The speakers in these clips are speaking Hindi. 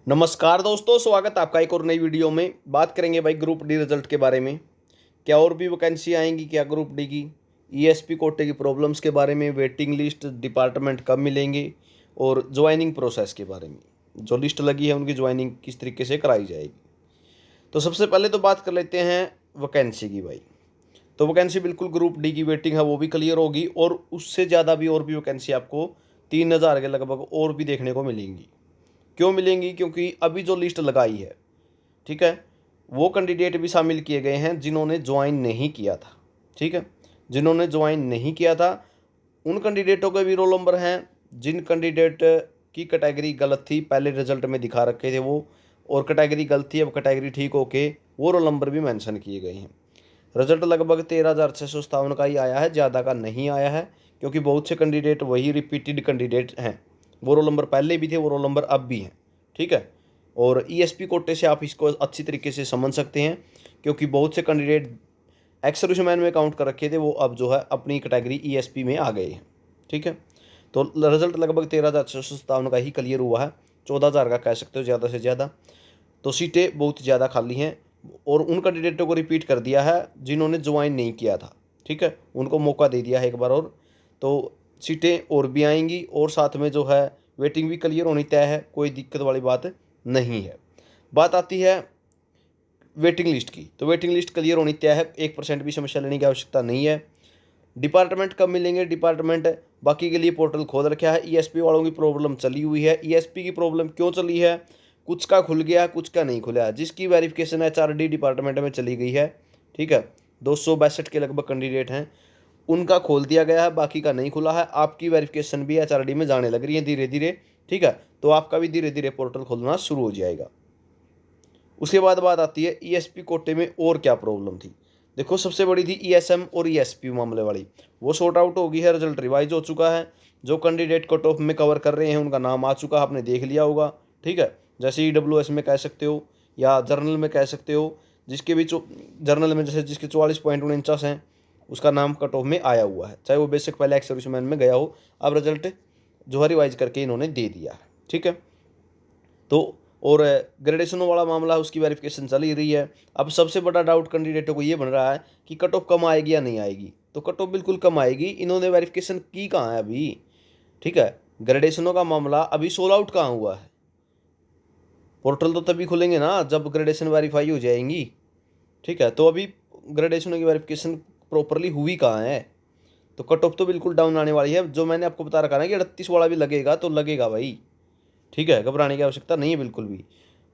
नमस्कार दोस्तों, स्वागत है आपका एक और नई वीडियो में। बात करेंगे भाई ग्रुप डी रिजल्ट के बारे में। क्या और भी वैकेंसी आएंगी क्या ग्रुप डी की, ईएसपी कोटे की प्रॉब्लम्स के बारे में, वेटिंग लिस्ट डिपार्टमेंट कब मिलेंगे और ज्वाइनिंग प्रोसेस के बारे में। जो लिस्ट लगी है उनकी ज्वाइनिंग किस तरीके से कराई जाएगी। तो सबसे पहले तो बात कर लेते हैं वैकेंसी की भाई। तो वैकेंसी बिल्कुल ग्रुप डी की वेटिंग है वो भी क्लियर होगी और उससे ज़्यादा भी और भी वैकेंसी आपको 3,000 के लगभग और भी देखने को मिलेंगी। क्यों मिलेंगी? क्योंकि अभी जो लिस्ट लगाई है, ठीक है, वो कैंडिडेट भी शामिल किए गए हैं जिन्होंने ज्वाइन नहीं किया था। ठीक है, जिन्होंने ज्वाइन नहीं किया था उन कैंडिडेटों के भी रोल नंबर हैं। जिन कैंडिडेट की कैटेगरी गलत थी पहले रिजल्ट में दिखा रखे थे वो, और कैटेगरी गलत थी अब कैटेगरी ठीक होके वो रोल नंबर भी मेंशन किए गए हैं। रिजल्ट लगभग 13,657 का ही आया है, ज़्यादा का नहीं आया है, क्योंकि बहुत से कैंडिडेट वही रिपीटेड कैंडिडेट हैं। वो रोल नंबर पहले भी थे, वो रोल नंबर अब भी हैं। ठीक है, और ईएसपी कोटे से आप इसको अच्छी तरीके से समझ सकते हैं, क्योंकि बहुत से कैंडिडेट एक्स सर्विसमैन में काउंट कर रखे थे, वो अब जो है अपनी कैटेगरी ईएसपी में आ गए हैं। ठीक है, तो रिजल्ट लगभग 13,657 का ही क्लियर हुआ है, 14,000 का कह सकते हो ज़्यादा से ज़्यादा। तो सीटें बहुत ज़्यादा खाली हैं और उन कैंडिडेटों को रिपीट कर दिया है जिन्होंने ज्वाइन नहीं किया था। ठीक है, उनको मौका दे दिया है एक बार और। तो सीटें और भी आएंगी और साथ में जो है वेटिंग भी क्लियर होनी तय है, कोई दिक्कत वाली बात नहीं है। बात आती है वेटिंग लिस्ट की, तो वेटिंग लिस्ट क्लियर होनी तय है, 1% भी समस्या लेने की आवश्यकता नहीं है। डिपार्टमेंट कब मिलेंगे? डिपार्टमेंट बाकी के लिए पोर्टल खोल रखा है। ईएसपी वालों की प्रॉब्लम चली हुई है। ईएसपी की प्रॉब्लम क्यों चली है? कुछ का खुल गया, कुछ का नहीं खुला। जिसकी वेरिफिकेशन एचआरडी डिपार्टमेंट में चली गई है, ठीक है, 262 के लगभग कैंडिडेट हैं, उनका खोल दिया गया है, बाकी का नहीं खुला है। आपकी वेरिफिकेशन भी एचआरडी में जाने लग रही है धीरे धीरे। ठीक है, तो आपका भी धीरे धीरे पोर्टल खोलना शुरू हो जाएगा। उसके बाद बात आती है ईएसपी कोटे में और क्या प्रॉब्लम थी। देखो, सबसे बड़ी थी ईएसएम और ईएसपी मामले वाली, वो सॉर्ट आउट हो गई है, रिजल्ट रिवाइज हो चुका है। जो कैंडिडेट कट ऑफ में कवर कर रहे हैं उनका नाम आ चुका है, आपने देख लिया होगा। ठीक है, जैसे ईडब्ल्यूएस में कह सकते हो या जर्नल में कह सकते हो, जिसके भी जर्नल में जैसे जिसके 44.49 हैं उसका नाम कट ऑफ में आया हुआ है, चाहे वो बेसिक पहले एक्स सर्विसमैन में गया हो। अब रिजल्ट जो है रिवाइज करके इन्होंने दे दिया है। ठीक है, तो और ग्रेडेशनों वाला मामला है, उसकी वेरिफिकेशन चल ही रही है। अब सबसे बड़ा डाउट कैंडिडेटों को ये बन रहा है कि कट ऑफ कम आएगी या नहीं आएगी। तो कट ऑफ बिल्कुल कम आएगी, इन्होंने वेरिफिकेशन की कहाँ है अभी। ठीक है, ग्रेडेशनों का मामला अभी सोल आउट कहाँ हुआ है। पोर्टल तो तभी खुलेंगे ना जब ग्रेडेशन वेरीफाई हो जाएंगी। ठीक है, तो अभी ग्रेडेशनों की वेरिफिकेशन प्रॉपरली हुई कहाँ है। तो कट ऑफ तो बिल्कुल डाउन आने वाली है। जो मैंने आपको बता रखा है कि 38 वाला भी लगेगा तो लगेगा भाई। ठीक है, घबराने की आवश्यकता नहीं है बिल्कुल भी।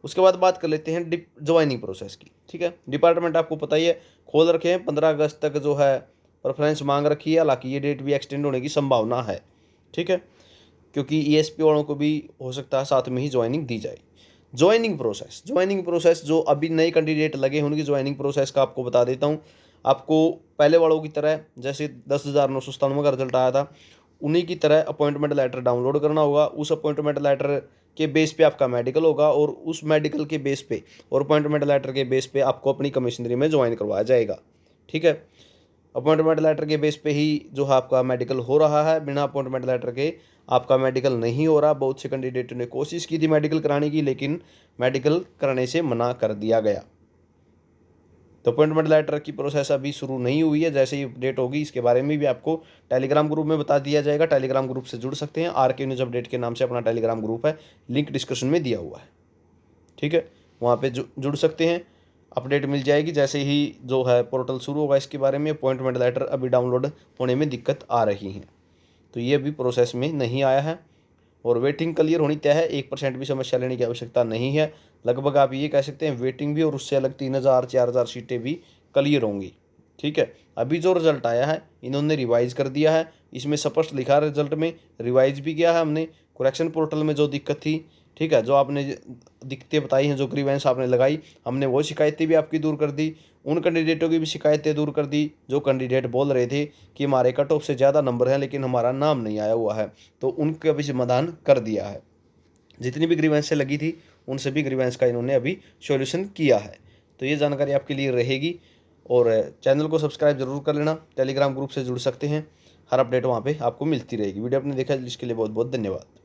उसके बाद बात कर लेते हैं ज्वाइनिंग प्रोसेस की। ठीक है, डिपार्टमेंट आपको पता ही है खोल रखे हैं, 15 अगस्त तक जो है प्रेफरेंस मांग रखी है। हालांकि ये डेट भी एक्सटेंड होने की संभावना है। ठीक है, क्योंकि ईएसपी वालों को भी हो सकता है साथ में ही ज्वाइनिंग दी जाए। ज्वाइनिंग प्रोसेस जो अभी नए कैंडिडेट लगे हैं उनकी ज्वाइनिंग प्रोसेस का आपको बता देता हूँ। आपको पहले वालों की तरह जैसे 10,997 का रिजल्ट आया था उन्हीं की तरह अपॉइंटमेंट लेटर डाउनलोड करना होगा। उस अपॉइंटमेंट लेटर के बेस पे आपका मेडिकल होगा और उस मेडिकल के बेस पे और अपॉइंटमेंट लेटर के बेस पे आपको अपनी कमिश्नरी में ज्वाइन करवाया जाएगा। ठीक है, अपॉइंटमेंट लेटर के बेस पे ही जो है आपका मेडिकल हो रहा है, बिना अपॉइंटमेंट लेटर के आपका मेडिकल नहीं हो रहा। बहुत से कैंडिडेटों ने कोशिश की थी मेडिकल कराने की, लेकिन मेडिकल कराने से मना कर दिया गया। तो अपॉइंटमेंट लेटर की प्रोसेस अभी शुरू नहीं हुई है, जैसे ही अपडेट होगी इसके बारे में भी आपको टेलीग्राम ग्रुप में बता दिया जाएगा। टेलीग्राम ग्रुप से जुड़ सकते हैं, आरके न्यूज़ अपडेट के नाम से अपना टेलीग्राम ग्रुप है, लिंक डिस्क्रिप्शन में दिया हुआ है। ठीक है, वहाँ पे जुड़ सकते हैं, अपडेट मिल जाएगी जैसे ही जो है पोर्टल शुरू होगा। इसके बारे में अपॉइंटमेंट लेटर अभी डाउनलोड होने में दिक्कत आ रही है, तो ये अभी प्रोसेस में नहीं आया है और वेटिंग क्लियर होनी तय है। 1% भी समस्या लेने की आवश्यकता नहीं है। लगभग आप ये कह सकते हैं वेटिंग भी और उससे अलग 3,000 4,000 सीटें भी क्लियर होंगी। ठीक है, अभी जो रिजल्ट आया है इन्होंने रिवाइज कर दिया है, इसमें स्पष्ट लिखा है रिजल्ट में, रिवाइज भी किया है हमने। करेक्शन पोर्टल में जो दिक्कत थी, ठीक है, जो आपने दिक्कतें बताई हैं, जो ग्रीवेंस आपने लगाई, हमने वो शिकायतें भी आपकी दूर कर दी। उन कैंडिडेटों की भी शिकायतें दूर कर दी जो कैंडिडेट बोल रहे थे कि हमारे कट ऑफ से ज़्यादा नंबर हैं लेकिन हमारा नाम नहीं आया हुआ है, तो उनका भी समाधान कर दिया है। जितनी भी ग्रीवेंसें लगी थी उन सभी ग्रीवेंस का इन्होंने अभी सॉल्यूशन किया है। तो ये जानकारी आपके लिए रहेगी और चैनल को सब्सक्राइब जरूर कर लेना। टेलीग्राम ग्रुप से जुड़ सकते हैं, हर अपडेट वहाँ पे आपको मिलती रहेगी। वीडियो आपने देखा इसके लिए बहुत बहुत धन्यवाद।